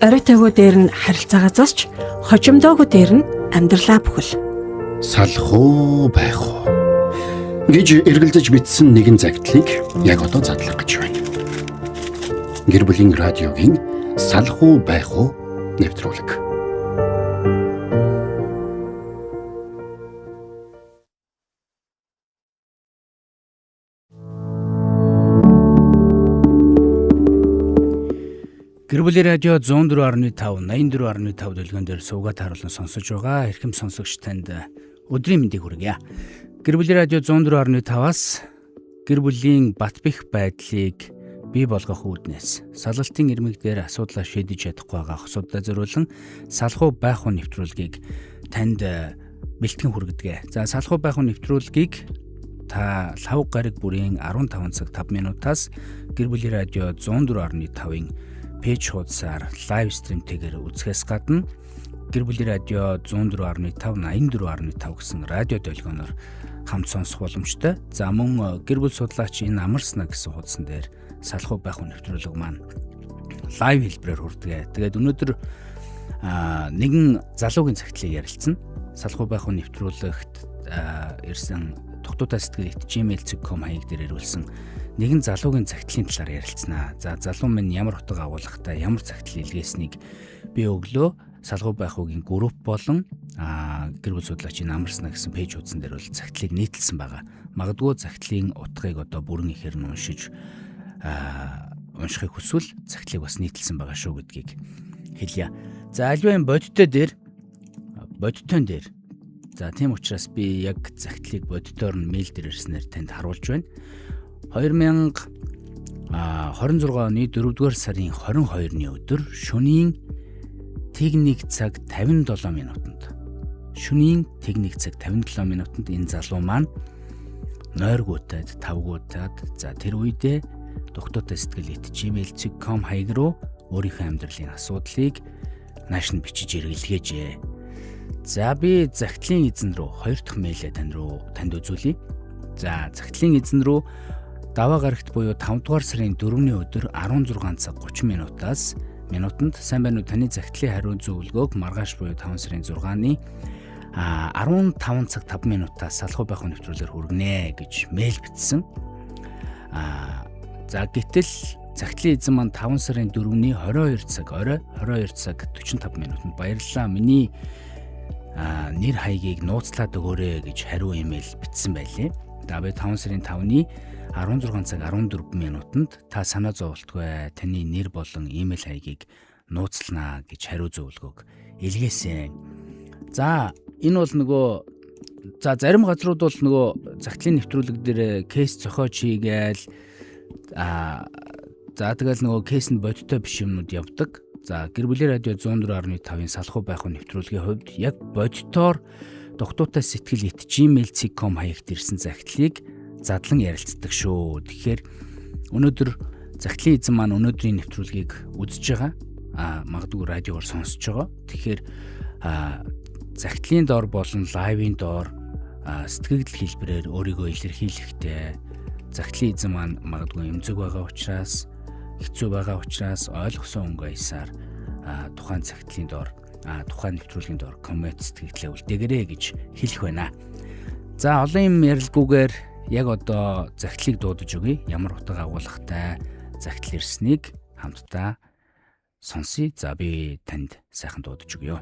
Орой тавиу дээр нь харилцаагаа зосч, хожимдоогүй дээр нь амьдралаа бүхэл. Салах уу байх уу гэж эргэлзэж бичсэн нэгэн загтлыг яг одоо задлах гэж байна. Гэр бүлийн радиогийн салах уу байх уу нэвтрүүлэг. Гэр бүлийн радио 104.5, 84.5 дэлгэн дээр суугаад харуулсан сонсож байгаа эрхэм сонсогч танд өдрийн мэндийг хүргье. Гэр бүлийн радио 104.5-аас гэр бүлийн батбих байдлыг бий болгох үүднээс салгалтын ирмэг дээр асуудлаа шийдэж чадахгүй байгаа асуудлаа зориулан салах уу байх уу нэвтрүүлгийг танд бэлтгэн хүргэдэг. За салах уу байх уу нэвтрүүлгийг та лав гараг бүрийн 15 цаг 5 минутаас гэр бүлийн радио 104.5-ын пэйж хуудасаар лайв стримтэйгээр үзэхээс гадна гэр бүлийн радио 104.5, 84.5 гэсэн радио долгионоор хамт сонсох боломжтой. За мөн гэр бүл судлаач энэ амарсна гэсэн хуудсан дээр салах уу байх уу нэвтрүүлэг маань лайв хэлбэрээр хүрдэг. Тэгээд өнөөдөр нэгэн залуугийн цагтлыг ярилцсан. Салах уу байх уу нэвтрүүлэгт ирсэн тухтуудаа сэтгэл @gmail.com хаяг дээр ирүүлсэн нэгэн залуугийн цагтлын талаар ярилцсанаа. За залуу минь ямар утга агуулгатай, ямар цагтл илгээснийг би өглөө салах уу байх уугийн групп болон гэр бүл судлаачийн амарсна гэсэн пэйж хуудсан дээр бол цагтлыг нийтэлсэн байгаа. Магадгүй цагтлын утгыг одоо бүрэн ихээр нь уншихыг хүсвэл цагтлыг бас нийтэлсэн байгаа шүү гэдгийг хэлье. За альвын бодиттой дээр за тийм учраас би яг цагтлыг бодитоор нь мэйл дээр ирснээр танд харуулж байна. 2026 оны 4-р сарын 22-ны өдөр шөнийн техник цаг 57 минутанд энэ залуу маань нойргуутад, тавгуутад за тэр үедээ тухтуудаа сэтгэл @gmail.com хаяг руу өөрийнхөө амьдралын асуудлыг нааш нь бичиж эргэлгээжээ. За би загтлын эзэн рүү 2 дахь мэйлээ танд үзүүлье. За загтлын эзэн рүү даваа гарагт буюу 5 дугаар сарын 4-ний өдөр 16 цаг 30 минутанд сайн байна уу таны загтлын хариу зөвлөгөөг маргааш буюу 5 сарын 6-ны 15 цаг 5 минутаас салах уу байх уу нэвтрүүлгээр хүргэнэ гэж мэйл бичсэн. За гэтэл загтлын эзэн маань 5 сарын 4-ний 22 цаг 45 минутанд баярлалаа миний нэр хаягийг нууцлаад өгөөрэй гэж хариу имэйл бичсэн байлээ. За би 5 сарын 5-ны 16 цаг 14 минутанд та санаа зовлтгүй таны нэр болон имэйл хаягийг нууцлана гэж хариу зөвлөгөөг илгээсэн. За энэ бол зарим газрууд бол загтлын нэвтрүүлэг дээр кейс зохиож хийгээл тэгэл кейсэнд бодиттой биш юмнууд явдаг. За гэр бүлийн радио 104.5-ын салах уу байх уу нэвтрүүлгийн хувьд яг бодитоор тухтуудаа сэтгэл @gmail.com хаягт ирсэн загтлыг задлан ярилцдаг шүү. Тэгэхээр өнөөдөр загтлын эзэн маань өнөөдрийн нэвтрүүлгийг үзэж байгаа. Магадгүй радиогоор сонсож байгаа. Тэгэхээр загтлын доор болон лайвын доор сэтгэгдэл хэлбэрээр өөрийгөө илэрхийлэхдээ загтлын эзэн маань магадгүй эмзэг байгаа учраас, хэцүү байгаа учраас ойлгосон өнгөйсаар тухайн загтлын доор тухайн нэвтрүүлгийн доор коммент сэтгэгдлээ үлдээгээрэй гэж хэлэх байна. За олон юм ярилгүйгээр яг одоо загтлыг дуудаж өгье. Ямар утга агуулгатай загтал ирснийг хамтдаа сонсъё. За би танд сайхан дуудаж өгье.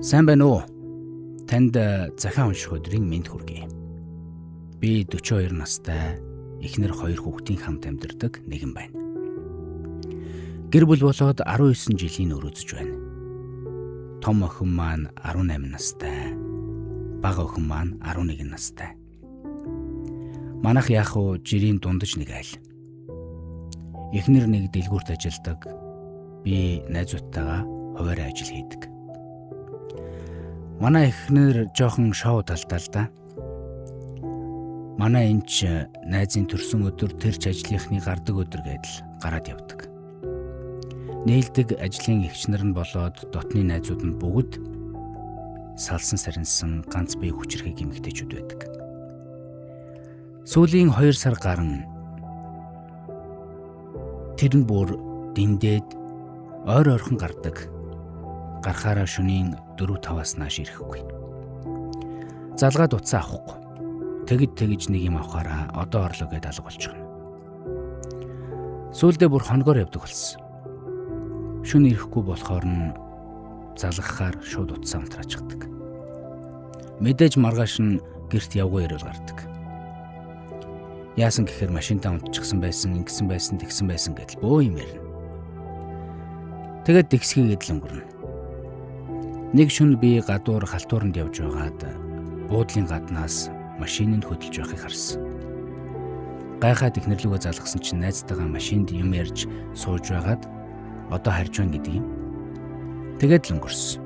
Сайн байна уу? Танд захиан унших өдрийн мэнд хүргэе. Би 42 настай эхнэр 2 хүүхдийн хамт амьдардаг нэгэн байна. Гэр бүл болоод 19 жилийн өрөөзөж байна. Том охин маань 18 настай. Бага охин маань 11 настай. Манайх яах вэ? Жирийн дундаж нэг айл. Эхнэр нэг дэлгүүрт ажилладаг. Би найзуудтайгаа хуваарь ажил хийдэг. Манай эхнэр жоохон шоу талдаа л да. Манай энч найзын төрсөн өдөр тэрч ажлынхны гардаг өдөр гэдэл гараад явдаг. Нээлдэг ажлын эгчнэр нь болоод дотны найзууд нь бүгд салсан сарнсан ганц бие хүчрхэг эмэгтэйчүүд байдаг. Сүүлийн 2 сар гарan Тэр нь бүр дэндээд ойр ойрхон гардаг. Гарахаараа шөнийн 4-5-аас нааш ирэхгүй. Залгаад утсаа авахгүй. Тэгж нэг юм авахаараа одоо орлоо гэдээ алга болчихно. Сүүлдээ бүр хоногоор явдаг болсон. Шөнө ирэхгүй болохоор нь залгахаар шууд утсаа унтраачдаг. Мэдээж маргааш нь гэрт явгүй ирэл гардаг. Яасан гэхээр машинтаа унтчихсан байсан, ингэсэн байсан, тэгсэн байсан гэдэл бөө юм ярина. Тэгээд дэгсхийгээд л өнгөрнө. Нэг шөнө би гадуур халтууранд явж байгаад буудлын гаднаас машиныг хөдөлж байхыг харсан. Гайхаад ихнэрлүүгөө залгасан чинь найзтайгаа машинд юм ярьж сууж байгаад одоо харж байна гэдэг юм. Тэгээд л өнгөрсөн.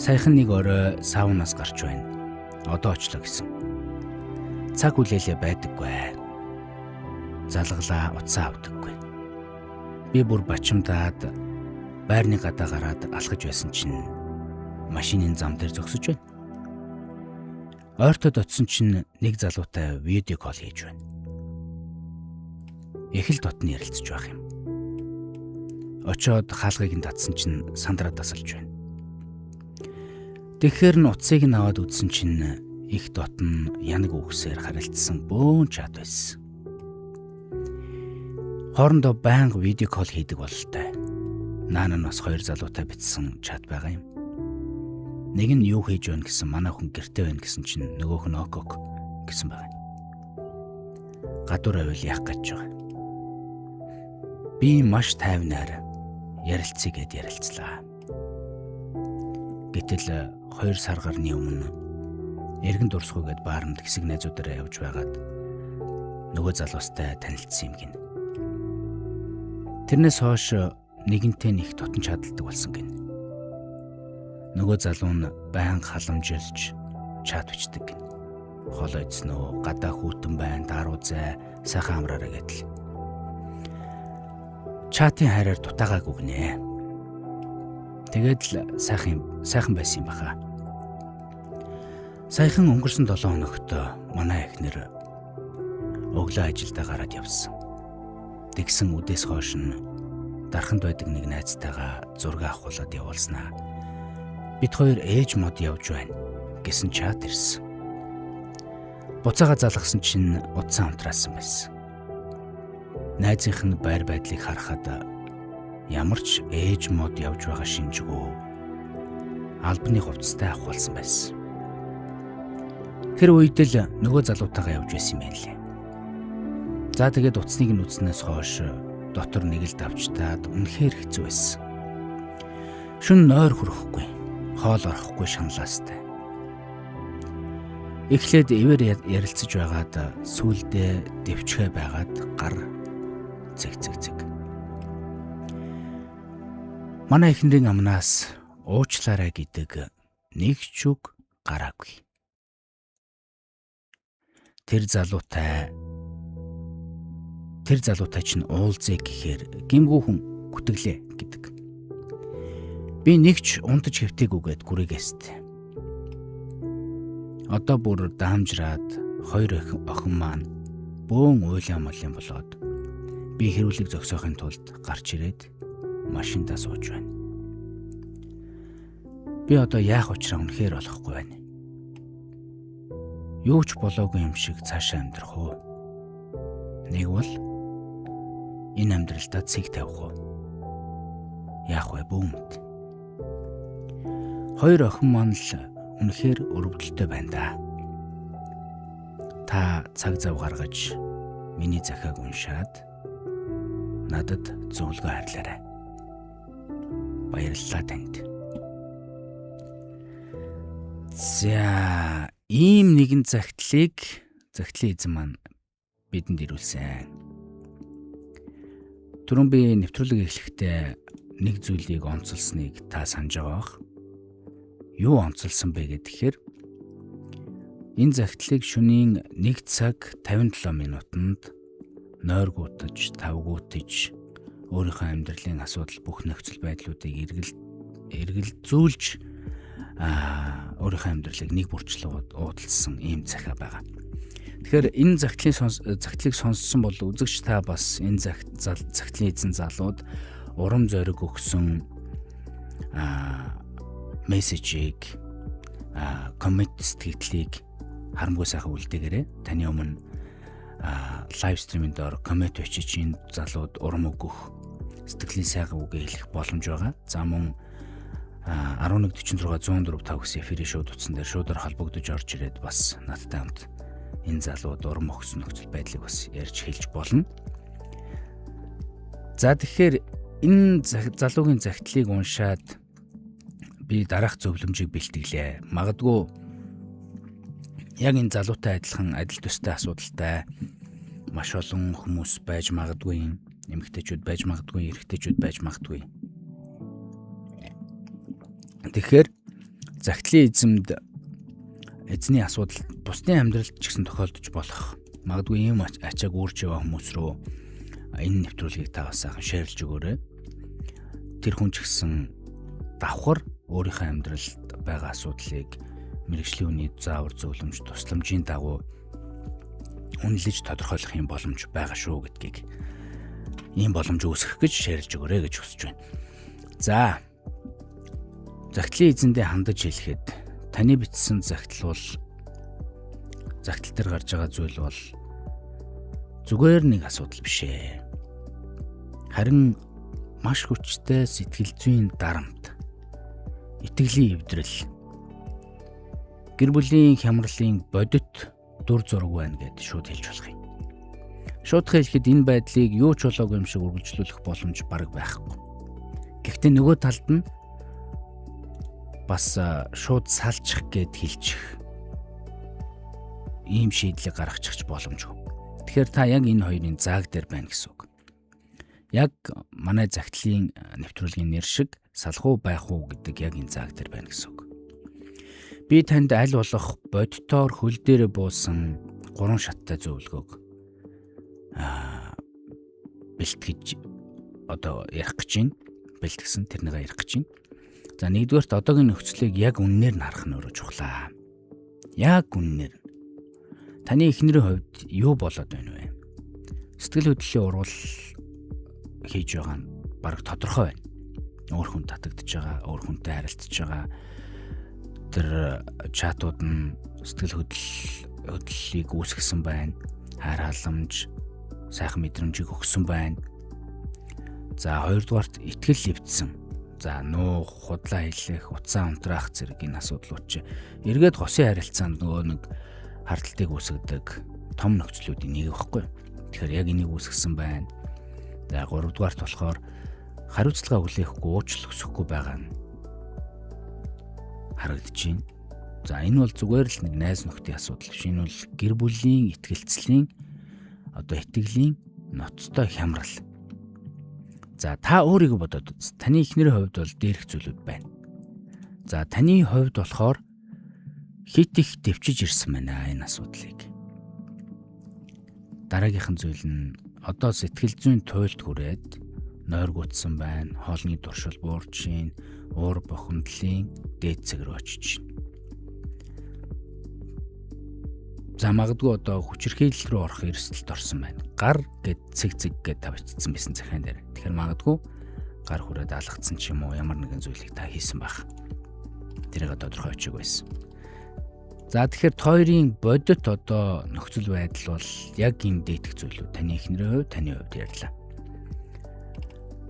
Саяхан нэг орой саунаас гарч байна. Одоо очлоо гэсэн. Цаг үлээлээ байдаггүй. Залгалаа утсаа авдаггүй. Би бүр бачимдаад байрны гадаа гараад алхаж байсан чинь машинын зам дээр зогсож байна. Ойртод очсон чинь нэг залуутай видео кол хийж байна. Их л дотны ярилцж байх юм. Очоод хаалгыг нь татсан чинь сандраа тасалж байна. Тэгэхээр нь утсыг нь аваад үзсэн чинь их дот нь янаг үгсээр харилцсан бөөн чат байсан. Хоорондоо байнга видео кол хийдэг бололтой. Наана нь бас 2 залуутай бичсэн чат байгаа юм. Нэг нь юу хийж байна гэсэн манай хүн гэртээ байна гэсэн чинь нөгөөх нь ок гэсэн байгаа. Гадуур авил яах гэж байгаа. Би маш тайвнаар ярилцъя гэд ярилцлаа. Гэтэл 2 сар гарны өмнө эргэн дурсгүйгээд бааранд хэсэг найзуудаараа явж байгаад нөгөө залуустай танилцсан юм гин. Тэрнээс хойш нэгэнтээ нэг тотон чадалдаг болсон гин. Нөгөө залуу нь байнга халамжилж чат бичдэг гин. Хол эзэн үү, гадаа хүүтэн байна, даруу зай, сайхан амраараа гэдэл. Чатын хайраар дутаагааг үгнэ. Тэгээд л сайхан байсан юм баха. Саяхан өнгөрсөн 7 хоногт манай эхнэр өглөө ажилдаа гараад явсан. Тэгсэн үдээс хойш нь дарханд байдаг нэг найзтайгаа зураг авахулаад явуулснаа. Бид 2 ээж мод явж байна гэсэн чат ирсэн. Буцаага залгасан чинь утсаа унтраасан байсан. Найзынх нь байр байдлыг харахад ямар ч ээж мод явж байгаа шинжгүй албаны хувцастай авахулсан байсан. Тэр үед л нөгөө залуутайгаа явж байсан юм байна лээ. За тэгээд утасныг нь үзнээс хойш дотор нэг л давчтаад үнэхээр хэцүү байсан. Шүн нойр хүрэхгүй, хоол орохгүй шаналаастай. Эхлээд ивэр ярилцаж байгаад сүүлдээ дэвчгээ байгаад гар зэг. Манай эхнэрийн амнаас уучлаарай гэдэг нэг ч үг гараагүй. Тэр залуутай чинь уулзъя гэхээр гимгүү хүн гүтгэлээ гэдэг. Би нэг ч унтаж хэвтээгүйгээд гүрээгээстэй. Одоо бүр даамжраад 2 охин маань бөөн уйлан болоод би хэрүүлэг зогсоохын тулд гарч ирээд машиндаа сууж байна. Би одоо яах учраа үнэхээр болохгүй байна. Юу ч болоогүй юм шиг цаашаа амьдрах уу? Нэг бол энэ амьдралдаа цэг тавих уу? Яах вэ бүүмд? 2 охин маань л үнэхээр өрөвдөлтөй байна да. Та цаг зав гаргаж миний захиаг уншаад надад зөвлөгөө хайрлаарай. Баярлалаа танд. За ийм нэгэн загтлын эзэн маань бидэнд ирүүлсэн. Түрүүн би нэвтрүүлэг эхлэхдээ нэг зүйлийг онцолсныг та санаж байгаа бах. Юу онцолсон бэ гэхээр энэ загтлыг шөнийн 1 цаг 57 минутанд нойргуутаж, тавгуутаж өөрийнхөө амьдралын асуудал бүх нөхцөл байдлуудыг эргэлзүүлж өөрийнхөө амьдралыг нэг бүрчлэг уудалсан ийм захиа байгаа. Тэгэхээр энэ загтлыг сонссон бол үзэгч та бас энэ загтлын эзэн залууд урам зориг өгсөн мессежийг коммент сэтгэлдлийг харамгүй сайхан үлдээгээрэй. Таны өмнө лайв стриминд ор коммент бичиж энэ залууд урам өгөх, сэтгэлийн сайхан үгээ хэлэх боломж байгаа. За мөн 1146 104 5 гэсэн эфирийн шууд утсан дээр шуудаар холбогдож орж ирээд бас надтай хамт энэ залууд урам өгсөн нөхцөл байдлыг бас ярьж хэлж болно. За тэгэхээр энэ залуугийн загтлыг уншаад би дараах зөвлөмжийг бэлтгэлээ. Магадгүй яг энэ залуутай адилхан адил төстэй асуудалтай маш олон хүмүүс байж магадгүй, эмэгтэйчүүд байж магадгүй, эрэгтэйчүүд байж магадгүй. Тэгэхээр загтлын эзний асуудал бусдын амьдралд ч гэсэн тохиолдож болох. Магадгүй ийм ачааг үүрч яваа хүмүүс рүү энэ нэвтрүүлгийг та бас сайхан шеэрлж өгөөрэй. Тэр хүн ч гэсэн давхар өөрийнхөө амьдралд байгаа асуудлыг мэргэжлийн үний заавар зөвлөмж тусламжийн дагуу үнэлж тодорхойлох юм боломж байгаа шүү гэдгийг ийм боломж үүсгэх гэж шеэрлж өгөөрэй гэж хүсэж байна. За загтлын эзэндээ хандаж хэлэхэд таны бичсэн загтал дээр гарч байгаа зүйл бол зүгээр нэг асуудал биш ээ. Харин маш хүчтэй сэтгэл зүйн дарамт, итгэлийн эвдрэл, гэр бүлийн хямралын бодит дүр зураг байна гэд шууд хэлж болох юм. Шууд хэлэхэд энэ байдлыг юу ч болоогүй юм шиг үргэлжлүүлэх боломж бараг байхгүй. Гэхдээ нөгөө талд нь бас шууд салчих гэд хэлчих ийм шийдлийг гаргачих боломжгүй. Тэгэхээр та яг энэ хоёрын зааг дээр байна гэсэн үг. Яг манай загтлын нэвтрүүлгийн нэр шиг салах уу байх уу гэдэг яг энэ зааг дээр байна гэсэн үг. Би танд аль болох бодитоор хөл дээрээ буусан 3 шаттай зөвлөгөөг бэлтгэж одоо ярих гэж байна. Бэлтгэсэн тэрнийг ярих гэж байна. За нэгдүгээрт одоогийн нөхцөлийг яг үннээр нь харах нь өөрөө чухлаа. Яг үннээр. Таны эхнэрийн хувьд юу болоод байна вэ? Сэтгэл хөдлөлийн урвал хийж байгаа нь бараг тодорхой байна. Өөр хүн татагдж байгаа, өөр хүнтэй харилцаж байгаа. Тэр чатууд нь сэтгэл хөдлөлийг үүсгэсэн байна. Хайр халамж, сайхан мэдрэмжийг өгсөн байна. За хоёрдугаарт итгэл эвдсэн. За нуух, худлаа хэлэх, утсаа унтраах зэрэг энэ асуудлууд чи эргээд хосын харилцаанд нөгөө нэг хардталтыг үүсгэдэг том нөхцлүүдийн нэг байхгүй. Тэгэхээр яг энийг үүсгэсэн байна. За 3 дугаарт болохоор хариуцлага хүлээхгүй, уучлал хүсэхгүй байгаа нь харагдаж байна. За энэ бол зүгээр л нэг найз нөхдийн асуудал биш. Энэ бол гэр бүлийн итгэлцлийн одоо итгэлийн ноцтой хямрал. За та өөрийгөө бодоод үз. Таны эхнэрийн хувьд бол дээрх зүйлүүд байна. За таны хувьд болохоор хит их дэвчиж ирсэн байна энэ асуудлыг. Дараагийнхан зүйл нь одоо сэтгэл зүйн туйлд хүрээд нойргуудсан байна. Хоолны туршил буурч ийн, уур бухимдлын дээд цэг рүү очиж байна. За магадгүй одоо хүчирхийлэл рүү орох эрсдэлд орсон байна. Гар гэд цэг гэд тавьчихсан байсан захиан дээр. Тэгэхээр магадгүй гар хүрээд алгацсан ч юм уу ямар нэгэн зүйлийг та хийсэн байх. Тэрийг тодорхой очих байсан. За тэгэхээр хоёрын бодит одоо нөхцөл байдал бол яг энэ дээдх зүйлүүд таны эхнэрийн хувьд, таны хувьд ярьлаа.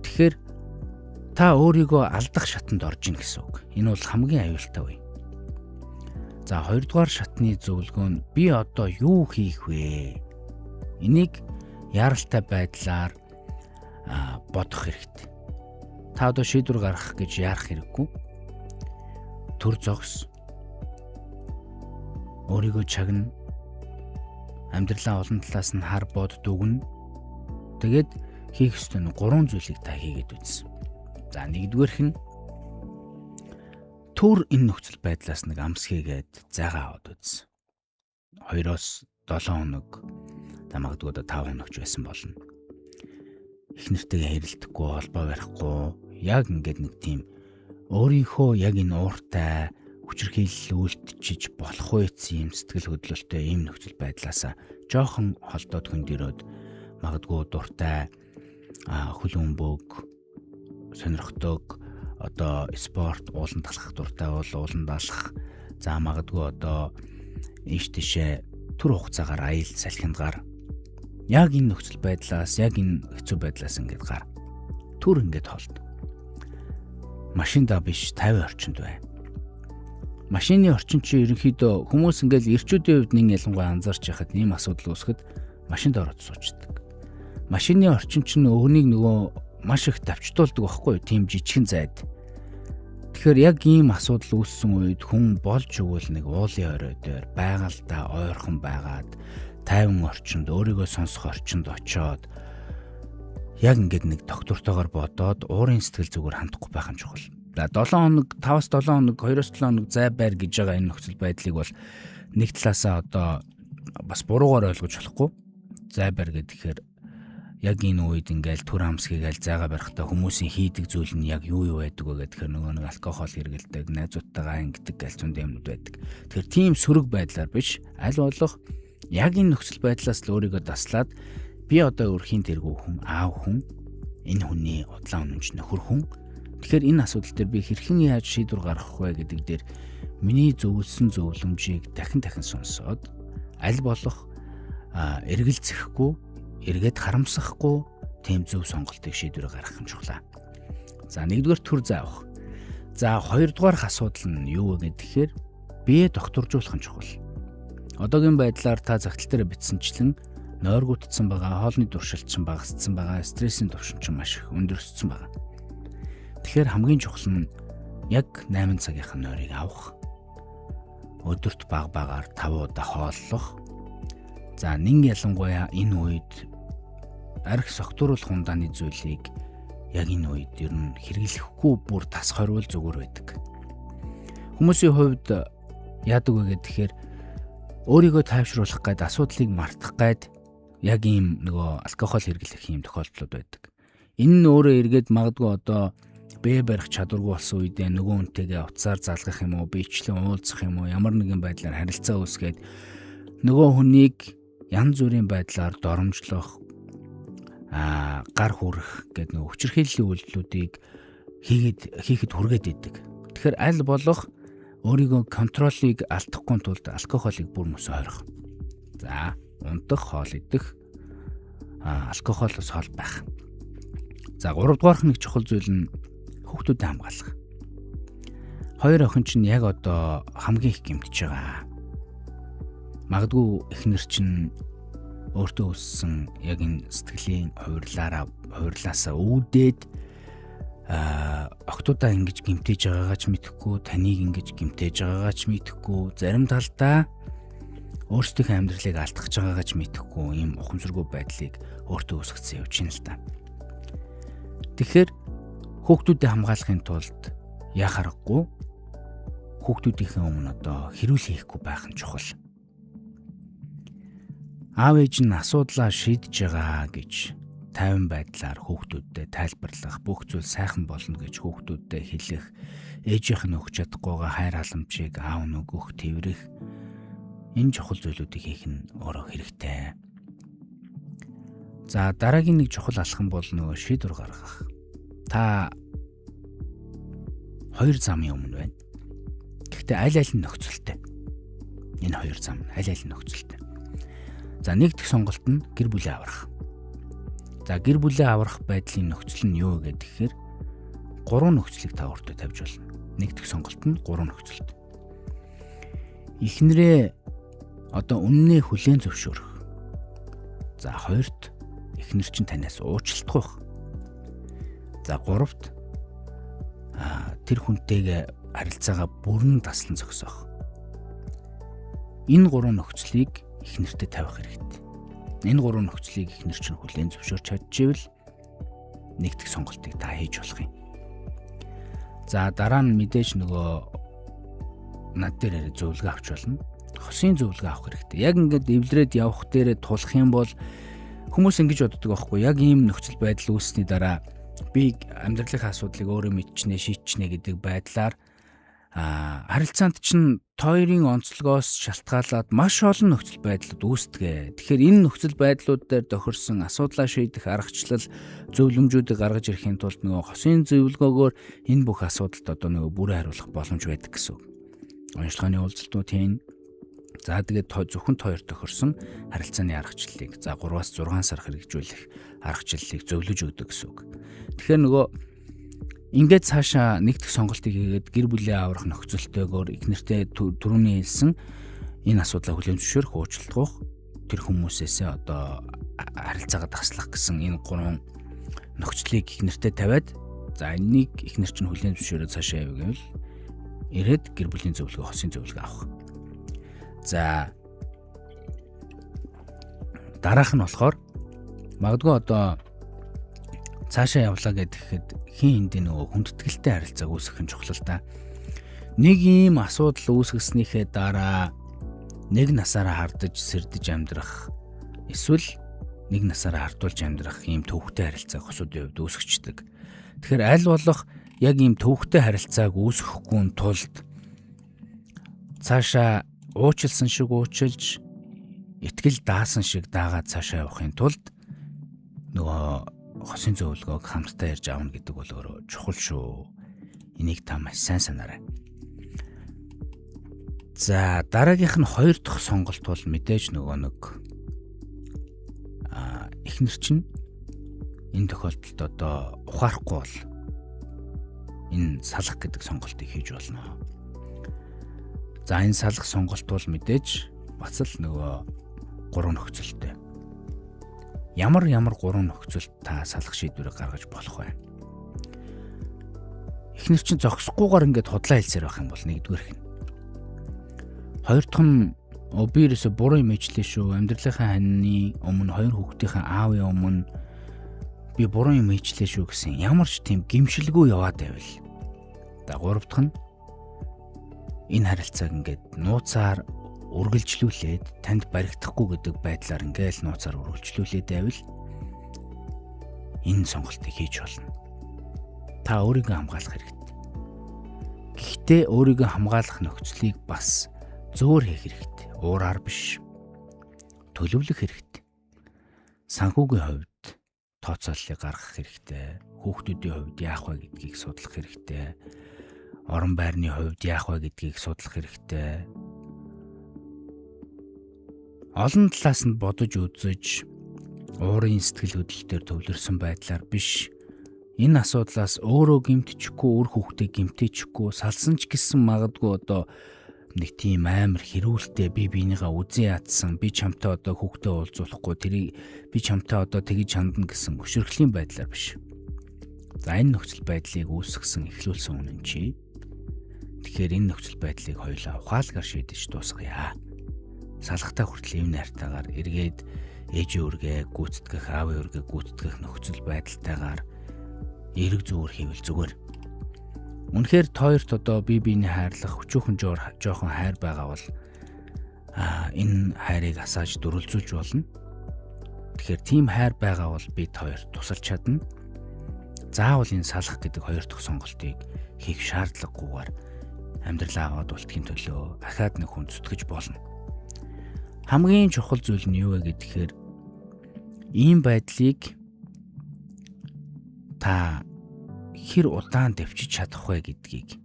Тэгэхээр та өөрийгөө алдах шатанд орж ийн гэсэн үг. Энэ бол хамгийн аюултай үе. За хоёрдугаар шатны зөвлөгөө нь би одоо юу хийх вэ? Энийг яаралтай байдлаар бодох хэрэгтэй. Та одоо шийдвэр гаргах гэж яарах хэрэггүй. Төр зогс. Өөрийгөө чагна. Амьдралаа олон талаас нь хар бод дүгнэ. Тэгээд хийх ёстой нь 3 зүйлийг та хийгээд үзсэн. За нэгдүгээрх нь түр энэ нөхцөл байдлаас нэг амс хийгээд зайгаа аваад үзсэн. 2-оос 7 хоног та магадгүй 5 хоног ч байсан болно. Их нэртэйгээ хэрэлдэхгүй, холбоо барихгүй, яг ингээд нэг тийм өөрийнхөө яг энэ ууртай, хүчирхийлэл үйлдчихэж болох үеийн юм сэтгэл хөдлөлтөй ийм нөхцөл байдлаасаа жоохон холдоод хөндөрөөд магадгүй дуртай хөлбөмбөг сонирхдог одоо спорт уулан талхах дуртай бол уулан далах за магадгүй одоо ийш тийшээ түр хугацаагаар аял салхиндгаар яг энэ нөхцөл байдлаас яг энэ хэцүү байдлаас ингээд гар түр ингээд холд. Машиндаа биш 50 орчинд бай. Машины орчин чи ерөнхийдөө хүмүүс ингээд эрчүүдийн хувьд нэг ялангуяа анзаарч яхад ийм асуудал үүсгэхэд машинд ороод суучдаг. Машины орчин чинь өвгнийг нөгөө маш их давчдуулдаг байхгүй юу? Тийм жижигэн зайд. Тэгэхээр яг ийм асуудал үүссэн үед хүн болж өгвөл нэг уулын орой дээр байгальдаа ойрхон байгаад 50 орчинд өөрийгөө сонсох орчинд очиод яг ингээд нэг доктортойгоор бодоод уурын сэтгэл зүгээр хандахгүй байх нь чухал. За 7 хоног, 5-7 хоног, 2-7 хоног зай байр гэж байгаа энэ нөхцөл байдлыг бол нэг талаасаа одоо бас буруугаар ойлгож болохгүй. Зай байр гэхээр яг энэ үед ингээл түр хамсгийгээл зайгаа барихтаа хүмүүсийн хийдэг зүйл нь яг юу байдаг вэ гэхээр нөгөө нэг алкогол хэргэлдэг, найзуудтайгаа ингэдэг гээл зүүн юмнууд байдаг. Тэгэхээр тийм сөрөг байдлаар биш, аль болох яг энэ нөхцөл байдлаас л өөрийгөө таслаад би одоо өрхийн тэргүү хүн, аав хүн, энэ хүний удлаа үнэмч нөхөр хүн. Тэгэхээр энэ асуудал дээр би хэрхэн яаж шийдвэр гаргах вэ гэдэг дээр миний зөвлөсөн зөвлөмжийг дахин сонсоод аль болох эргэлзэхгүй эргээд харамсахгүй тийм зөв сонголтыг шийдвэр гаргах юм чухлаа. За нэгдүгээр төр заавах. За хоёрдугаарх асуудал нь юу вэ гэхээр бие докторжуулах нь чухал. Одоогийн байдлаар та загтал дээр бичсэнчлэн нойргуудсан байгаа, хоолны туршилтсан багассан байгаа, стрессийн түвшин ч маш их өндөрсөн байгаа. Тэгэхээр хамгийн чухал нь яг 8 цагийнх нь нойрыг авах. Өдөрт багаар 5 удаа хооллох. За нэг ялангуяа энэ үед арх согтууруулах ундааны зүйлийг яг энэ үед ер нь хэрэглэхгүй бүр тасхорвол зүгээр байдаг. Хүмүүсийн хувьд яадаг вэ гэхээр өөрийгөө тайвшруулах гээд асуудлыг мартах гээд яг ийм нөгөө алкогол хэрэглэх юм тохиолдлууд байдаг. Энэ нь өөрөө эргээд магадгүй одоо бие барих чадваргүй болсон үедээ нөгөө үнтэйгээ уцаар залгах юм уу, биечлэн уулзах юм уу, ямар нэгэн байдлаар харилцаа үүсгээд нөгөө хүнийг янз бүрийн байдлаар доромжлох, гар хүрэх гэдэг нөгөө хүчирхийллийн үйлдэлүүдийг хийхэд хүргээд идэг. Тэгэхээр аль болох өөрийгөө контролыг алдахгүй тулд алкоголыг бүр мөс ойрох. За, унтах, хоол идэх, алкоголоос хол байх. За, 3 дугаарх нэг чухал зүйл нь хүүхдүүдэд хамгаалах. Хоёр охин чинь яг одоо хамгийн их гэмтэж байгаа. Магадгүй эхнэр чинь өөртөө өссөн яг энэ сэтгэлийн хувирлаасаа үүдээд охтуудаа ингэж гэмтэж байгаагаа ч мэдэхгүй, таныг ингэж гэмтэж байгаагаа ч мэдэхгүй, зарим талдаа өөрсдийнхөө амьдралыг алдах байгаагаа ч мэдэхгүй ийм ухамсаргүй байдлыг өөртөө үүсгэсэн явж байна л та. Тэгэхээр хүүхдүүдэд хамгаалахын тулд яах аргагүй хүүхдүүдийнхээ өмнө одоо хэрүүл хийхгүй байх нь чухал. Аав ээж нь асуудлаа шийдэж байгаа гэж тайван байдлаар хүүхдүүдэд тайлбарлах, бүх зүйл сайхан болно гэж хүүхдүүдэд хэлэх, ээжийнх нь өгч чадахгүйгаа хайр халамжийг аав нь өгөх, тэрвэрэх энэ чухал зүйлүүдийг хийх нь өөрөө хэрэгтэй. За дараагийн нэг чухал алхам бол нөгөө шийдвэр гаргах. Та хоёр замын өмнө байна. Гэхдээ аль аль нь нөхцөлтэй. Энэ хоёр зам нь аль аль нь нөхцөлтэй. За нэг дэх сонголт нь гэр бүлээ аврах. За гэр бүлээ аврах байдлын нөхцөл нь юу гэхээр 3 нөхцөлийг та өөртөө тавьж болно. Нэг дэх сонголт нь 3 нөхцөлт. Эхнэрээ одоо үннээ хүлээн зөвшөөрөх. За хоёрт эхнэр чинь танаас уучлалтгүй байх. За гуравт тэр хүнтэйгээ харилцаагаа бүрэн таслан зогсоох. Энэ 3 нөхцөлийг эхнэртэй тавих хэрэгтэй. Энэ 3 нөхцөлийг эхнэр чинь хүлээн зөвшөөрч чадчихвэл нэг дэх сонголтыг та хийж болох юм. За дараа нь мэдээж нөгөө над дээр зөвлөгөө авч болно. Хосын зөвлөгөө авах хэрэгтэй. Яг ингээд эвлэрээд явах дээрээ тулах юм бол хүмүүс ингэж боддог байхгүй. Яг ийм нөхцөл байдал үүссний дараа би амьдралынхаа асуудлыг өөрөө мэдчихнэ, шийдчихнэ гэдэг байдлаар харилцаанд чинь хоёрын онцлогоос шалтгаалаад маш олон нөхцөл байдлууд үүсдэг. Тэгэхээр энэ нөхцөл байдлууд дээр тохирсон асуудлаа шийдэх аргачлал зөвлөмжүүдийг гаргаж ирэхийн тулд нөгөө хосын зөвлөгөөгөөр энэ бүх асуудалд одоо нөгөө бүрэн хариулах боломж байдаг гэсэн үг. Онцлогооны уулзалтуудын за тэгээд зөвхөн хоёр тохирсон харилцааны аргачлалыг 3-6 сар хэрэгжүүлэх аргачлалыг зөвлөж өгдөг гэсэн үг. Тэгэхээр нөгөө ингээд цаашаа нэгдэх сонголтыг хийгээд гэр бүлээ аврах нөхцөлтэйгээр эхнэртэй түрүүний хэлсэн энэ асуудлаа хүлээн зөвшөөрөх уучлах тэр хүмүүсээсээ одоо харилцаагаа таслах гэсэн энэ гурван нөхцөлийг эхнэртэй тавиад за энийг эхнэр чинь хүлээн зөвшөөрөө цаашаа явъя гэвэл ирээд гэр бүлийн зөвлөгөө хосын зөвлөгөө авах. За дараах нь болохоор магадгүй одоо цаашаа явлаа гэхэд хин энд нөгөө хүндэтгэлтэй харилцааг үүсгэх нь чухал та. Нэг ийм асуудал үүсгэснийхээ дараа нэг насаараа хардаж сэрдэж амьдрах эсвэл нэг насаараа хардуулж амьдрах ийм төвхтэй харилцааг хосуудын хувьд үүсгэждэг. Тэгэхээр аль болох яг ийм төвхтэй харилцааг үүсгэхгүй тулд цаашаа уучлсан шиг уучлж итгэл даасан шиг даагаад цаашаа явахын тулд нөгөө хосын зөвлөгөөг хамтдаа ярьж аавна гэдэг бол өөрөө чухал шүү. Энийг та маш сайн санаарай. За дараагийнх нь хоёр дахь сонголт бол мэдээж нөгөө нэг эхнэр чинь энэ тохиолдолд одоо ухаарахгүй бол энэ салах гэдэг сонголтыг хийж болно. За энэ салах сонголт бол мэдээж бас л нөгөө гурван нөхцөлтэй. Ямар гурван нөхцөлд та салах шийдвэрийг гаргаж болох вэ? Эхнэр чинь зогсохгүйгээр ингээд худлаа хэлсээр байх юм бол нэгдүгээр хэн. Хоёр дахь нь би ерөөсө буруу юм ижлээ шүү. Амьдралынхаа ханьны өмнө хоёр хүүхдийнхээ аавын өмнө би буруу юм ижлээ шүү гэсэн ямар ч тийм гимшилгүй яваад байвал. За гурав дахь нь энэ харилцааг ингээд нууцаар үргэлжлүүлээд танд баригдахгүй гэдэг байдлаар ингээл нууцаар үргэлжлүүлээд байвал энэ сонголтыг хийж болно. Та өөрийгөө хамгаалах хэрэгтэй. Гэхдээ өөрийгөө хамгаалах нөхцөлийг бас зөөр хийх хэрэгтэй. Уураар биш. Төлөвлөх хэрэгтэй. Санхүүгийн хувьд тооцооллыг гаргах хэрэгтэй. Хүүхдүүдийн хувьд яах вэ гэдгийг судлах хэрэгтэй. Орон байрны хувьд яах вэ гэдгийг судлах хэрэгтэй. Олон талаас нь бодож үзэж уурын сэтгэл хөдлөлтөөр төвлөрсөн байдлаар биш энэ асуудлаас өөрөө гэмтчихгүй үр хүүхдээ гэмтээчихгүй салсан ч гэсэн магадгүй одоо нэг тийм амар хэрүүлтэй би биенийгээ үзэн ядсан би чамтай одоо хүүхдээ уулзуулахгүй тэрийг би чамтай одоо тэгж хандна гэсэн өшөрхлийн байдлаар биш. За энэ нөхцөл байдлыг үүсгэсэн эхлүүлсэн үнэн чи. Тэгэхээр энэ нөхцөл байдлыг хоёулаа ухаалгаар шийдэж дуусгая. Салхтай хүртэл эв найртайгаар эргээд ээжийн үргээ гүйцэтгэх, аавын үргээ гүйцэтгэх нөхцөл байдалтайгаар эрэг зүүр хийвэл зүгээр. Үнэхээр хоёрт одоо бие биений хайрлах өчүүхэн жоохон хайр байгаа бол энэ хайрыг асааж дөрвөлзүүлж болно. Тэгэхээр тийм хайр байгаа бол бид хоёр тусалж чадна. Заавал энэ салах гэдэг хоёр дахь сонголтыг хийх шаардлагагүйгээр амьдралаа аваад үлдэхийн төлөө ахаад нэг хүн зүтгэж болно. Хамгийн чухал зүйл нь юу вэ гэхээр ийм байдлыг та хэр удаан дэвчиж чадах вэ гэдгийг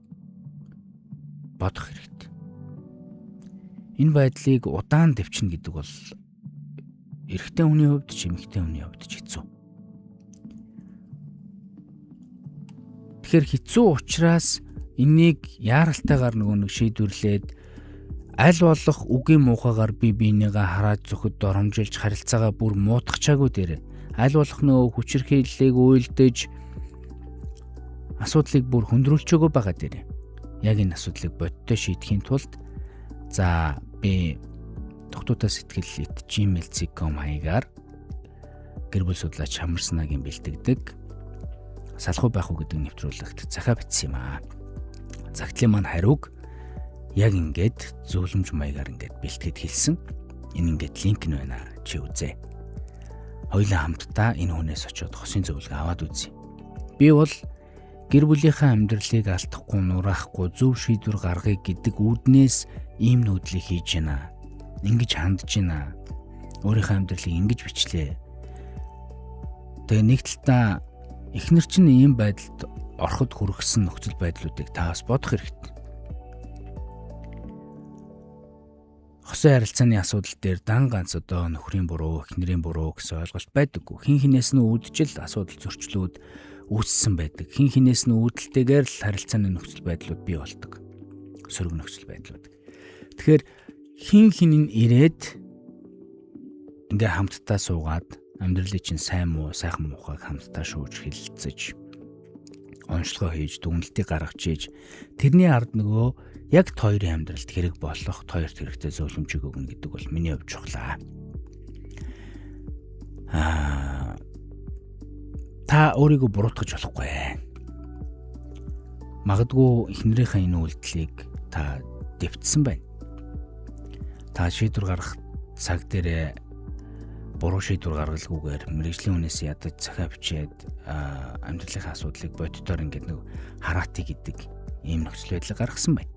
бодох хэрэгтэй. Энэ байдлыг удаан дэвчнэ гэдэг бол эрэгтэй хүний хувьд ч эмэгтэй хүний хувьд ч хэцүү. Тэгэхээр хэцүү учраас энийг яаралтайгаар нэг шийдвэрлээд аль болох үгийн муухайгаар би биенийгээ хараад зөвхөд доромжилж харилцаагаа бүр муутгачаагүй дээрээ аль болох нөгөө хүчирхийллийг үйлдэж асуудлыг бүр хөндрүүлчихөөгүй байгаа дээрээ яг энэ асуудлыг бодтой шийдэхийн тулд за би тогтуутай сэтгэл @gmail.com хаягаар гэр бүл судлаач Хамарснагийн бэлтгэдэг салхуу байх уу гэдэг нэвтрүүлэгт захаа бичсэн юм аа. Загтлын маань хариуг яг ингээд зөвлөмж маягаар ингээд бэлтгэд хэлсэн. Энэ ингээд линк нь байна. Чи үзээ. Хоёулаа хамтдаа энэ хүнээс очиод хосын зөвлөгөө аваад үзье. Би бол гэр бүлийнхээ амьдралыг алдахгүй, нураахгүй зөв шийдвэр гаргая гэдэг үүднээс ийм нүүдлийг хийж байна. Ингэж хандж байна. Өөрийнхөө амьдралыг ингэж бичлээ. Тэгээ нэг талдаа эхнэр чинь ийм байдалд ороход хүргэсэн нөхцөл байдлуудыг та бас бодох хэрэгтэй. Хосын харилцааны асуудал дээр дан ганц одоо нөхрийн буруу, эхнэрийн буруу гэсэн ойлголт байдаггүй. Хин хинээс нь үүдчил асуудал зөрчлүүд үүссэн байдаг. Хин хинээс нь үүдэлтэйгээр л харилцааны нөхцөл байдлууд бий болдог. Сөрөг нөхцөл байдлууд. Тэгэхээр хин хин нь ирээд ингээ хамтдаа суугаад амьдралын чинь сайн муу, сайхан муухайг хамтдаа шууж хэлэлцэж, онцлогоо хийж, дүгнэлтийг гаргаж ийж, тэрний ард нөгөө яг хоёрын амьдралд хэрэг болох, хоёрт хэрэгтэй зөвлөмжийг өгнө гэдэг бол миний хувьд чухлаа. Та өөрийгөө буруутгаж болохгүй. Магадгүй эхнэрийнхээ энэ үйлдэлийг та дэвтсэн байна. Та шийдвэр гаргах цаг дээрээ буруу шийдвэр гаргалгүйгээр мэргэжлийн үнээс ядаж захиа бичээд амьдралынхаа асуудлыг боддоор ингээд нэг хараатыг гэдэг ийм нөхцөл байдлыг гаргасан байна.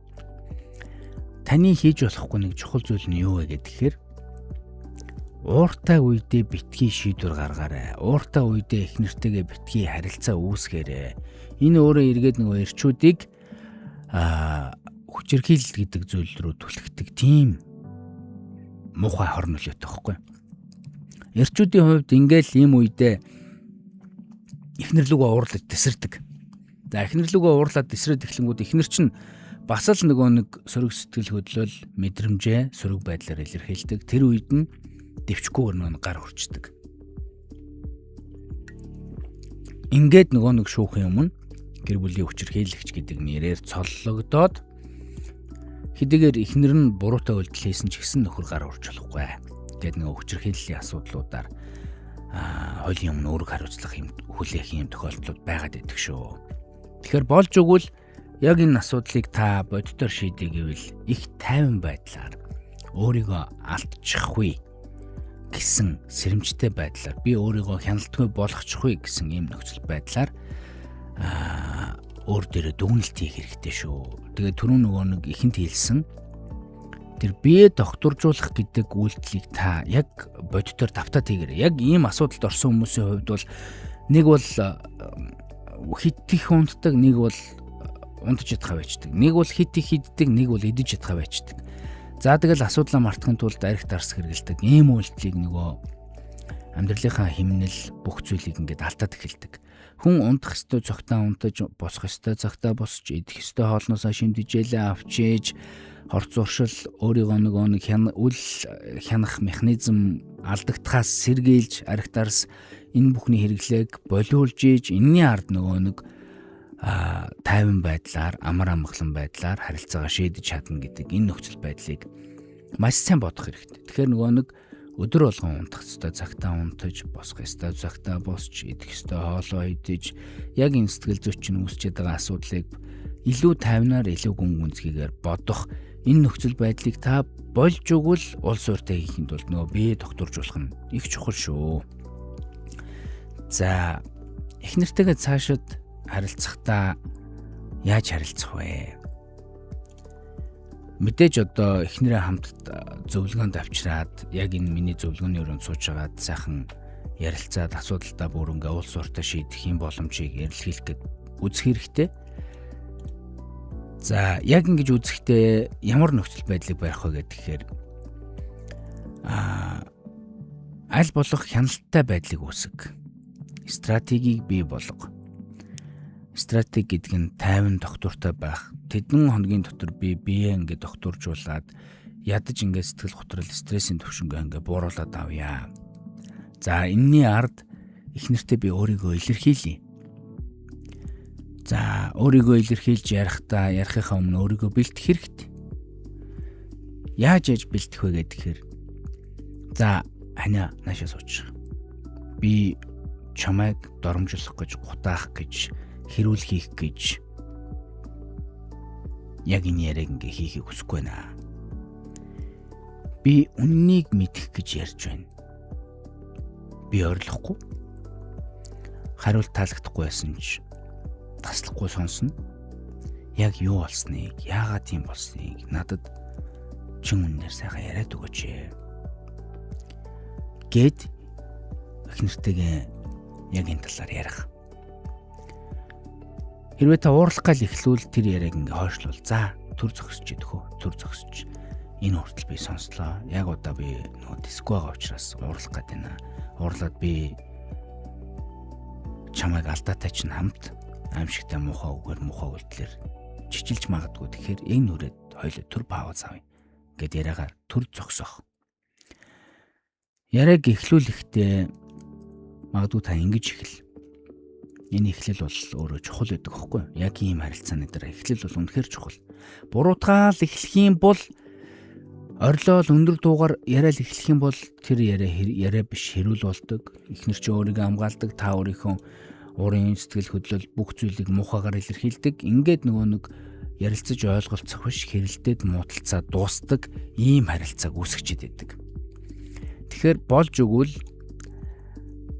Таны хийж болохгүй нэг чухал зүйл нь юу вэ гэхээр ууртай үедээ битгий шийдвэр гаргаарай. Ууртай үедээ эхнэртэйгээ битгий харилцаа үүсгээрэй. Энэ өөрөө эргээд нөгөө эрчүүдийг хүчирхийлэл гэдэг зүйл рүү түлхдэг тийм муухай хор нөлөөтэй байхгүй. Эрчүүдийн хувьд ингээл ийм үедээ эхнэрлүгөө уурлаж тесэрдэг. За эхнэрлүгөө уурлаад тесрээд эхлэнгүүд эхнэр чинь бас л нөгөө нэг сөрөг сэтгэл хөдлөл, мэдрэмжээ сөрөг байдлаар илэрхийлдэг. Тэр үед нь дэвчгүйгээр нөгөө гар хүрчдэг. Ингээд нөгөө нэг шүүхийн өмнө гэр бүлийн хүчирхийлэгч гэдэг нэрээр цоллогдоод хэдийгээр эхнэр нь буруутай үйлдэл хийсэн ч гэсэн нөхөр гар урж болохгүй. Гэт нөгөө хүчирхийллийн асуудлуудаар хуулийн өмнө өөрөг хариуцлах юм хүлээх юм тохиолдлууд байгаад идэх шүү. Тэгэхээр болж өгвөл яг энэ асуудлыг та боддоор шийдэе гэвэл их тайван байдлаар өөрийгөө алдчихгүй гэсэн сэрэмжтэй байдлаар би өөрийгөө хяналтгүй болгочихгүй гэсэн ийм нөхцөл байдлаар өөр дээрээ дүгнэлт хийх хэрэгтэй шүү. Тэгээд түрүүн нөгөө нэг ихэнд хэлсэн тэр бие докторжуулах гэдэг үйлдэлийг та яг боддоор давтаад хийгээрэй. Яг ийм асуудалд орсон хүмүүсийн хувьд бол нэг бол хит их унтдаг, нэг бол унтж чадхаа байждаг. Нэг бол хит их иддэг, нэг бол идэж чадхаа байждаг. За тэгэл асуудлаа мартахын тулд арх дарс хэрэгэлдэг. Ийм үйлдэлийг нөгөө амьдралынхаа хэмнэл бүх зүйлийг ингээд алдаад эхэлдэг. Хүн унтах ёстой цогтаа унтаж, босох ёстой цагтаа босч, идэх ёстой хоолноосоо шимдэжээлээ авчиж, хорц уршил өөрийгөө нөгөө нэг үл хянах механизм алдагдахаас сэргийлж, арх дарс энэ бүхний хэрэглээг болиулж ийж, энэний ард нөгөө нэг тайван байдлаар, амар амгалан байдлаар харилцаагаа шийдэж чадна гэдэг энэ нөхцөл байдлыг маш сайн бодох хэрэгтэй. Тэгэхээр нөгөө нэг өдөр болгон унтах ёстой цагтаа унтаж, босох ёстой цагтаа босч, идэх ёстой хоолоо идэж, яг энэ сэтгэл зүйчин үүсчээд байгаа асуудлыг илүү тайвнаар, илүү гүн гүнзгийгээр бодох энэ нөхцөл байдлыг та болж өгвөл улс ууртай хийхэд бол нөгөө бие докторжуулах нь их чухал шүү. За эхнэртэйгээ цаашид харилцахдаа яаж харилцах вэ? Мэдээж одоо эхнэрээ хамт зөвлөгөөнд авчираад яг энэ миний зөвлөгөөний өрөөнд сууж агаад сайхан ярилцаад асуудалтай бүр ингээ улс ууртай шийдэх юм боломжийг эрэлхийлэх гээд үзэх хэрэгтэй. За яг ингэж үзэхдээ ямар нөхцөл байдлыг барих вэ гэхээр аль болох хяналттай байдлыг үүсгэх. Стратегийг бий болго. Стратеги гэдэг нь тайван доктортой байх. Тэдэн хоногийн дотор би бие ингээд докторжуулаад ядаж ингээд сэтгэл готрол, стрессийн төвшөнгөө ингээд бууруулаад авъя. За энэний ард эхнэртээ би өөрийгөө илэрхийлье. За өөрийгөө илэрхийлж ярихынхаа өмнө өөрийгөө бэлтгэх хэрэгтэй. Яаж бэлтгэх вэ гэхээр за ханиа наашаа суучих. Би чамайг доромжлох гэж, гутаах гэж, хэрүүл хийх гэж яг энэ яриаг ингээ хийхийг хүсэхгүй байна. Би үннийг мэдэх гэж ярьж байна. Би ойрлохгүй. Хариулт таалагдахгүй байсан ч таслахгүй сонсно. Яг юу болсныг, яагаад тийм болсныг надад чин үнээр сайхан яриад өгөөч. Гэт эхнэртэйгээ яг энэ талаар ярих. Хэрвээ та уурлах гал эхлүүл тэр яриаг ингээ хойшлуул. За төр зогсож идэх үү? Төр зогсож. Энэ хүртэл би сонслоо. Яг удаа би нөгөө диско байгаа учраас уурлах гээд байна. Уурлаад би чамайг алдаатай чинь хамт аимшигтай муухай үгээр муухай үйлдэлэр чичилж магадгүй. Тэгэхээр энэ нүрээд хоёул төр пауз авъя гэд яриагаа төр зогсоох. Яриаг эхлүүлэхдээ магадгүй та ингэж эхэл. Энэ эхлэл бол өөрөө чухал байдаг аахгүй юу? Яг ийм харилцааны дараа эхлэл бол үнэхээр чухал. Буруутгаал эхлэх юм бол орилол өндөр дуугаар яриад эхлэх юм бол тэр яриа биш хэрүүл болдог. Эхнэр чи өөрийгөө хамгаалдаг, та өөрийнхөө уурын сэтгэл хөдлөл бүх зүйлийг муухайгаар илэрхийлдэг. Ингээд нөгөө нэг ярилцаж ойлголцох биш хэрэлдээд муудалцаа дуустдаг ийм харилцааг үүсгэж идэв. Тэгэхээр болж өгвөл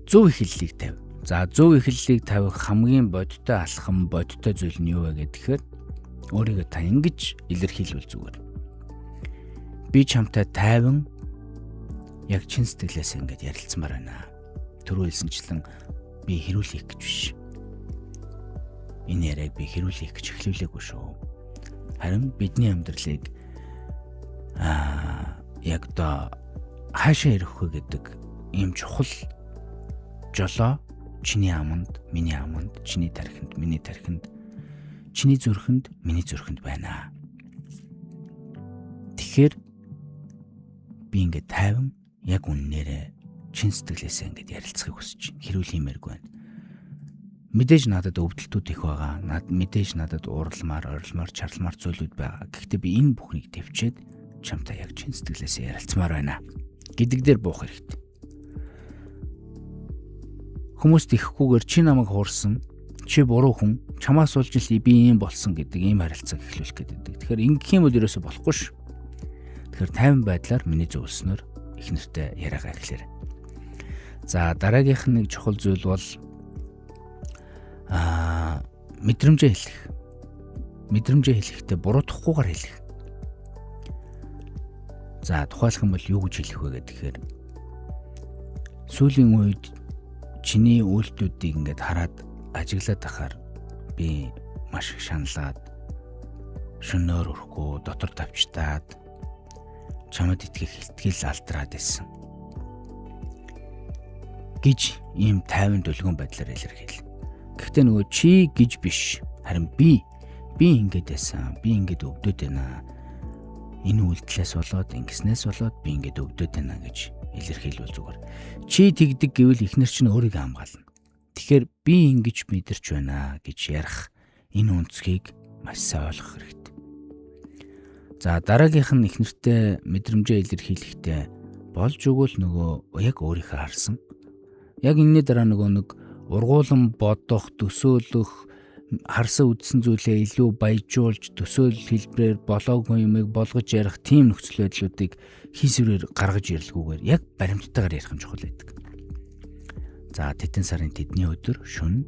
зөв эхлэлийг тавь. За зөв эхлэлийг тавих хамгийн бодиттой алхам, бодиттой зүйл нь юу вэ гэхээр өөрийгөө та ингэж илэрхийлвэл зүгээр. Би чамтай тайван яг чин сэтгэлээс ингэж ярилцмаар байна. Түрүү хэлсэнчлэн би хэрүүлэх гэж биш. Энэ яриаг би хэрүүлэх гэж эхлүүлээгүй шүү. Харин бидний амьдралыг яг одоо хаашаа ирэх вэ гэдэг ийм чухал жолоо чиний аманд, миний аманд, чиний тархинд, миний тархинд, чиний зүрхэнд, миний зүрхэнд байна. Тэгэхээр би ингээд тайван яг үннээрээ чин сэтгэлээсээ ингээд ярилцахыг хүсэж байна. Хэрүүлэмээргүй байна. Мэдээж надад өвдөлтүүд их байгаа. Мэдээж надад уралмаар, орилмоор, чарламар зүйлүүд байгаа. Гэхдээ би энэ бүхнийг төвчээд чамтай яг чин сэтгэлээсээ ярилцмаар байна гэдэг дээр буух хэрэгтэй. Хүмүүст ихгүйгээр чи намайг хуурсан, чи буруу хүн, чамаас болж л би ийм болсон гэдэг ийм харилцааг эхлүүлэх гэдэг. Тэгэхээр ингэх юм бол ерөөсө болохгүй ш. Тэгэхээр тайван байдлаар миний зөвлснөөр их нэртэй яриагаа эхлэв. За дараагийнх нь нэг чухал зүйл бол мэдрэмжээ хэлэх. Мэдрэмжээ хэлэхдээ буруутгахгүйгээр хэлэх. За тухайлх юм бол юу гэж хэлэх вэ гэхээр сүүлийн үед чиний үйлдэлүүдийг ингээд хараад ажиглаад ахаар би маш их шаналаад шөнөөр өрөхгүй дотор тавчтаад чамд итгэх хилтгэл алдраад байсан гэж ийм тайван дүлгэн байдлаар илэрхийл. Гэхдээ нөгөө чи гэж биш харин би ингээд байсан, би ингээд өвдөд байна. Энэ үйлдэлээс болоод ингэснээс болоод би ингээд өвдөд байна гэж илэрхийлвэл зүгээр. Чи тэгдэг гэвэл эхнэр чинь өөрийгөө хамгаална. Тэгэхээр би ингэж мэдэрч байна гэж ярих энэ үнцгийг маш сайн ойлгох хэрэгтэй. За дараагийнх нь эхнэртэй мэдрэмжээ илэрхийлэхдээ болж өгвөл нөгөө яг өөрийнхөө харсан. Яг энэний дараа нөгөө нэг ургуулan бодох, төсөөлөх, харсан үдсэн зүйлээ илүү баяжуулж төсөөлөл хэлбэрээр болоогүй юмыг болгож ярих тийм нөхцөл байдлуудыг хийсвэрээр гаргаж ирлгүүгээр яг баримттайгаар ярих нь чухал байдаг. За тэтэн сарын тэдний өдөр шөнө.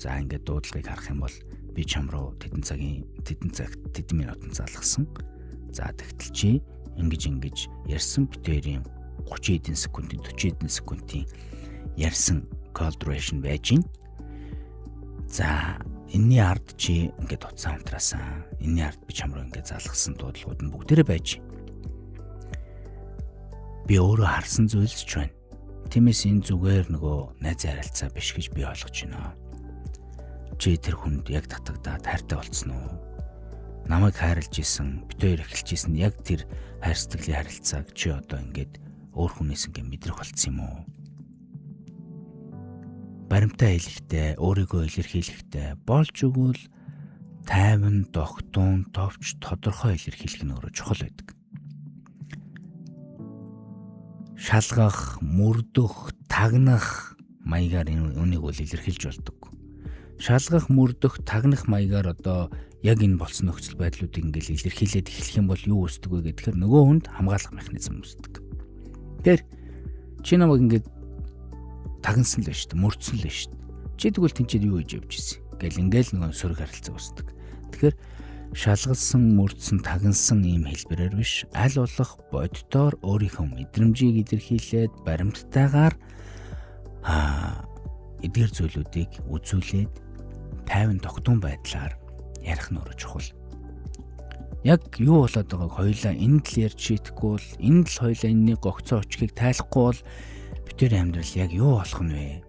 За ингээд дуудлагыг харах юм бол би чам руу тэдэн цагт тэдэн минутанд залгасан. За тэгтэл чи ингэж ярьсан битэрийн 30 эдэн секундын 40 эдэн секундын ярьсан call duration байж гин. За энэний ард чи ингээд утсаа унтраасан. Энэний ард би чам руу ингээд залгасан дуудлагууд нь бүгдээрээ байж. Би өөрөө харсан зүйлс ч байна. Тиймээс энэ зүгээр нөгөө найз харилцаа биш гэж би ойлгож байна. Чи тэр хүнд яг татагдаад хайртай болцсон уу? Намайг хайрлж исэн, бид хоёр эхэлж исэн яг тэр хайр сэтгэлийн харилцааг чи одоо ингээд өөр хүнээс ингээд мэдрэх болцсон юм уу? Баримтаа хэлэхдээ, өөрийгөө илэрхийлэхдээ болж өгвөл тайван, догтун, товч, тодорхой илэрхийлэх нь өөрөө чухал байдаг. Шалгах, мөрдөх, тагнах маягаар үнийг бол илэрхийлж болдог. Шалгах, мөрдөх, тагнах маягаар одоо яг энэ болсон нөхцөл байдлуудыг ингээл илэрхийлээд эхлэх юм бол юу үүсдэг вэ гэхээр нөгөө хүнд хамгаалах механизм үүсдэг. Тэгэхээр чи намайг ингээд тагнсан л байж шүү дээ, мөрдсөн л байж шүү дээ. Чи тэгвэл тэнцээд юу хийж явж ирсэн? гэл ингээл нөгөө сөрөг харилцаа үүсдэг. Тэгэхээр шалгалсан, мөрдсөн, тагнасан ийм хэлбэрээр биш, аль болох боддоор өөрийнхөө мэдрэмжийг илэрхийлээд баримттайгаар эдгээр зүйлүүдийг үзүүлээд тайван тогтун байдлаар ярих нь өөрөө чухал. Яг юу болоод байгааг хоёулаа энд л ярьж шийдэхгүй бол, энд л хоёулаа энэний гогцоо өчгийг тайлахгүй бол бидний амьдрал яг юу болох нь вэ?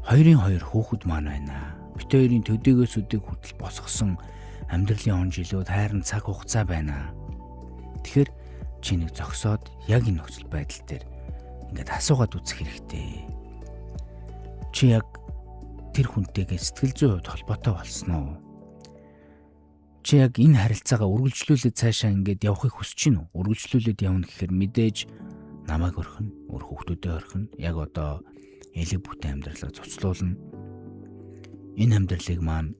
Хоёрын хоёр хүүхэд маань байна. Бид хоёрын төдийгөөс өдийг хүртэл босгосон амьдралын он жилүүд хайрын цаг хугацаа байна. Тэгэхээр чи нэг зогсоод яг энэ нөхцөл байдал дээр ингээд асуугаад үзэх хэрэгтэй. Чи яг тэр хүнтэйгээ сэтгэл зүйн хувьд холбоотой болсон уу? Чи яг энэ харилцаагаа үргэлжлүүлээд цаашаа ингээд явахыг хүсэж байна уу? Үргэлжлүүлээд явна гэхээр мэдээж намайг орхино, өөр хүүхдүүдэд орхино. Яг одоо элэг бүхэн амьдралаа цуцлуулна. Энэ амьдралыг маань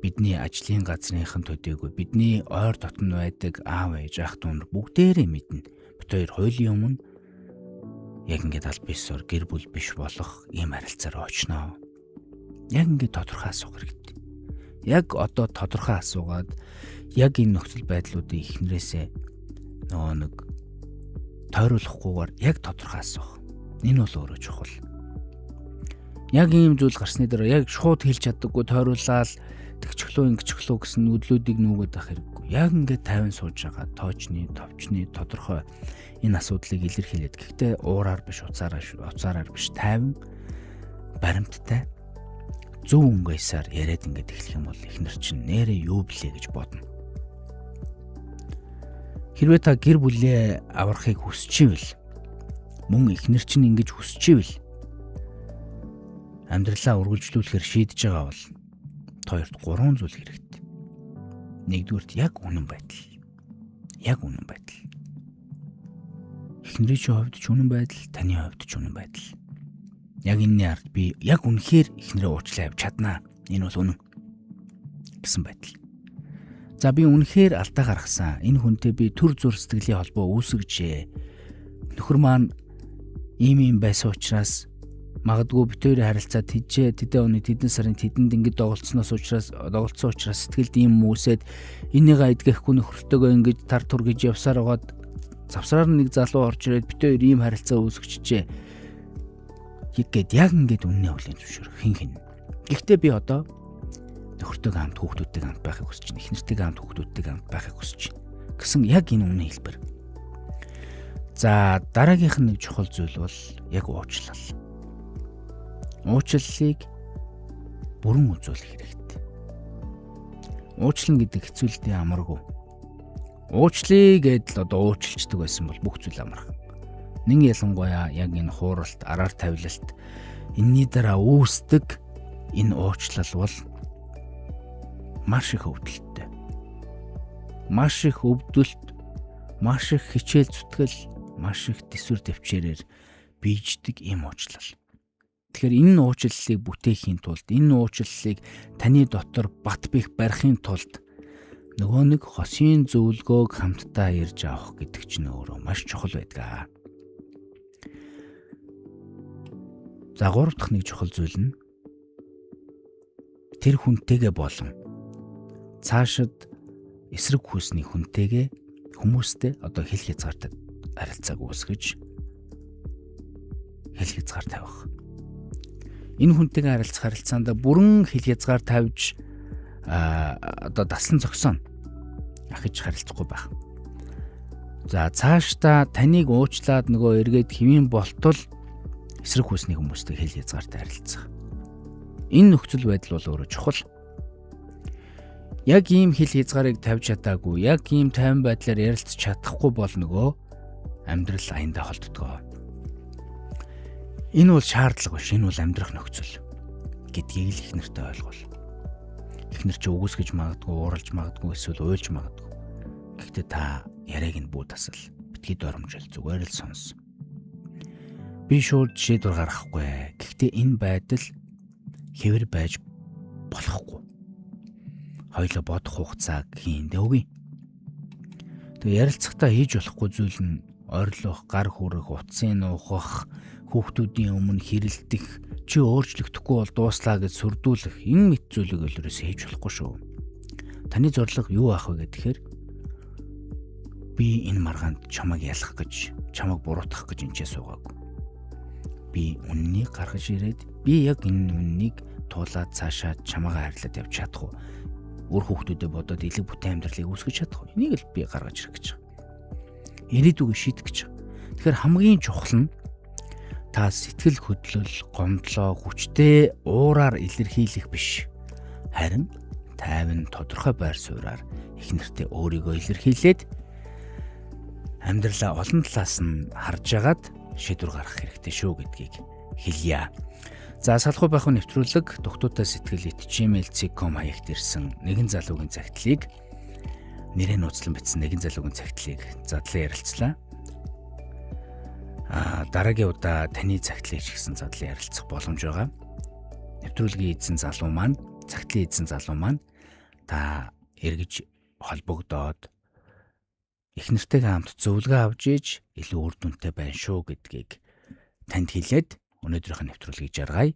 бидний ажлын газрынхан төдийгүй бидний ойр дотн байдаг аав ээж ах дүү нар бүгдээрээ мэднэ. Бид хоёр хуулийн өмнө яг ингээд аль бисээр гэр бүл биш болох ийм харилцаар очноо. Яг ингээд тодорхой асуух хэрэгтэй. Яг одоо тодорхой асуугаад яг энэ нөхцөл байдлуудыг эхнэрээсээ нөгөө нэг тойруулахгүйгээр яг тодорхой асуух. Энэ бол өөрөө чухал. Яг ийм зүйл гарсны дараа яг шууд хэлж чаддаггүй тойруулаад тэгчлөө ингэчлөө гэсэн нүдлүүдийг нүгэд ах хэрэггүй. Яг ингээд тайван сууж байгаа тоочны, товчны тодорхой энэ асуудлыг илэрхийлээд гэхдээ уураар биш уцаараар биш тайван баримттай зөв өнгөйсаар яриад ингээд эхлэх юм бол эхнэр чинь нэрээ юу блэ гэж бодно. Хэрвээ та гэр бүлээ аврахыг хүсчихвэл мөн эхнэр чинь ингэж хүсчихвэл амьдралаа үргэлжлүүлэхээр шийдэж байгаа бол хоёрт 3 зүйл хэрэгтэй. Нэгдүгürt яг үнэн байдал. Яг үнэн байдал. Эхнэрийн хувьд ч үнэн байдал, таны хувьд ч үнэн байдал. Яг энэний ард би яг үнэхээр эхнэрээ уучлаа авч чаднаа. Энэ бол үнэн гэсэн байдал. За би үнэхээр алдаа гаргасан. Энэ хүнтэй би төр зүр сэтгэлийн холбоо үүсгэжээ. Нөхөр маань ийм байсан учраас магадгүй бид хоёрын харилцаа тэдэн оны тэдэн сарын тэдэнд ингэж доголцсон учраас сэтгэлд ийм үүсээд энийгээ эдгэхгүй нөхрөлтөөгөө ингэж тар тур гэж явсаар байгаад завсраар нэг залуу орж ирээд бид хоёр ийм харилцаа үүсгэжээ. Яг ингэж үннээ хүлээн зөвшөөрөх хин. Гэхдээ би одоо нөхөртөйгээ хамт хүүхдүүдтэйгээ хамт байхыг хүсэж байна. Эхнэртэйгээ хамт хүүхдүүдтэйгээ хамт байхыг хүсэж байна гэсэн яг энэ үнэн хэлбэр. За дараагийнх нь нэг чухал зүйл бол яг уучлал. Уучлалыг бүрэн үзүүлэх хэрэгтэй. Уучлан гэдэг хэцүүлдэ амаргүй. Уучлая гэдэл одоо уучлцдаг байсан бол бүх зүйл амархан. Нэг ялангуяа яг энэ хууралт, араар тавилалт энэний дараа үүсдэг энэ уучлал бол маш их өвдөлттэй. Маш их өвдөлт, маш их хичээл зүтгэл, маш их төсвөр төвчээрээр бийждэг ийм уучлал. Тэгэхээр энэ уучлалыг бүтээхийн тулд, энэ уучлалыг таны дотор бат бих барихын тулд нөгөө нэг хосын зөвлөгөөг хамтдаа ирж авах гэдэг чинь өөрөө маш чухал байдаг. За 3 дахь нэг чухал зүйл нь тэр хүнтэйгээ болон цаашид эсрэг хүсний хүмүүстэй одоо хэл хязгаартай харилцааг үүсгэж хэл хязгаар тавих. Энэ хүнтэйгээ харилцаанд бүрэн хэл хязгаар тавьж одоо дасан зогсооно. Ахиж харилцахгүй байх. За цаашдаа таныг уучлаад нөгөө эргээд хэвийн болтол эсрэг хүсний хүмүүстэй хэл хязгаартай харилцах. Энэ нөхцөл байдал бол өөрөө чухал. Яг ийм хэл хязгаарыг тавьж чадаагүй, яг ийм тайван байдлаар ярилцах чадахгүй бол нөгөө амьдрал аяндаа холддог. Энэ бол шаардлага биш, энэ бол амьдрах нөхцөл гэдгийг л эхнэртэй ойлгуул. Эхнэр чи үгүйсгэж магадгүй, ууралж магадгүй, эсвэл уйлж магадгүй. Гэхдээ та яриаг нь бүү тасал, битгий доромжил, зүгээр л сонс. Би шууд шийдвэр гаргахгүй. Гэхдээ энэ байдал хэвэр байж болохгүй. Хоёулаа бодох хугацаа хийндээ өгье. Тэгээ ярилцахтаа хийж болохгүй зүйл нь ойрлох, гар хүрэх, утсын нуухах, хүүхдүүдийн өмнө хэрэлдэх, чи өөрчлөгдөхгүй бол дууслаа гэж сүрдүүлэх энэ мэт зүйлийг өөрөөсөө хийж болохгүй шүү. Таны зорилго юу аах вэ гэхээр би энэ маргаанд чамайг ялах гэж, чамайг буруутгах гэж энэчээ суугаагүй. Би үннийг гаргаж ирээд би яг энэ үннийг туулаад цаашаа чамайгаа харьлаад явж чадах уу? Өөр хүүхдүүдэд бодоод элэг бүтээн амьдралыг үүсгэж чадах уу? Энийг л би гаргаж ирэх гэж байгаа. Ирээдүгөө шийдэх гэж байгаа. Тэгэхээр хамгийн чухал нь та сэтгэл хөдлөл, гомдлоо хүчтэй уураар илэрхийлэх биш. Харин тайван тодорхой байр сууриар их нэртэй өөрийгөө илэрхийлээд амьдралаа олон талаас нь харж агаад шийдвэр гаргах хэрэгтэй шүү гэдгийг хэлье. За салхуу байх нэвтрүүлэг Дугтуйтай сэтгэл @gmail.com хаягт ирсэн нэгэн залуугийн загтлыг нэрээ нууцлан бичсэн нэгэн залуугийн загтлыг задлан ярилцлаа. Дараагийн удаа таны загтлыг ч гэсэн задлан ярилцах боломж байгаа. Нэвтрүүлгийн эзэн залуу маань, загтлын эзэн залуу маань та эргэж холбогдоод их нэртэйгээ хамт зөвлөгөө авч иж илүү үр дүнтэй байна шүү гэдгийг танд хэлээд өнөөдрийнх нь нэвтрүүлгийг жаргая.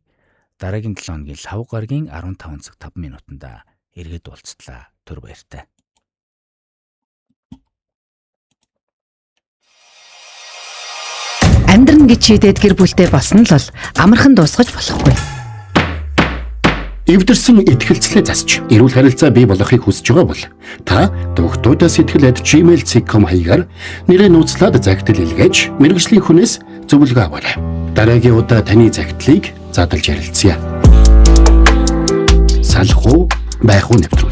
Дараагийн 7 хоногийн лав гарагийн 15 цаг 5 минутанда эргээд уулзтлаа. Түр баяртай. Амьдран гэж шийдээд гэр бүлтэй болсон л бол амархан дуусгаж болохгүй. Эвдэрсэн итгэлцлээ засч эрүүл харилцаа бий болохыг хүсэж байгаа бол та Дугтуйтай сэтгэл @gmail.com хаягаар нэрээ нууцлаад загтал илгээж мэргэжлийн хүнээс зөвлөгөө аваарай. Дараагийн удаа таны загтлыг задлж ярилцъя. Салхуу байх уу нэвтрүүлэг.